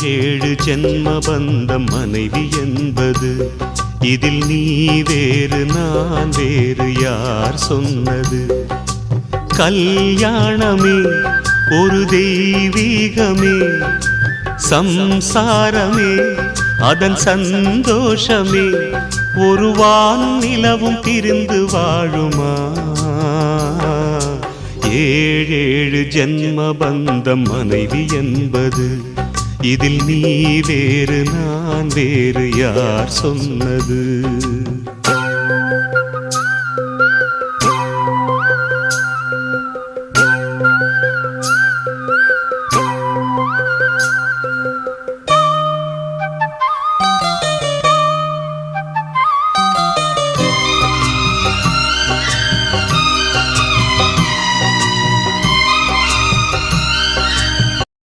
ஏழேழு ஜென்ம பந்தம் மனைவி என்பது, இதில் நீ வேறு நான் வேறு யார் சொன்னது? கல்யாணமே ஒரு தெய்வீகமே, சம்சாரமே அதன் சந்தோஷமே, ஒரு வானும் நிலவும் பிரிந்து வாழுமா? ஏழேழு ஜென்ம பந்தம் மனைவி என்பது, இதில் நீ வேறு நான் வேறு யார் சொன்னது?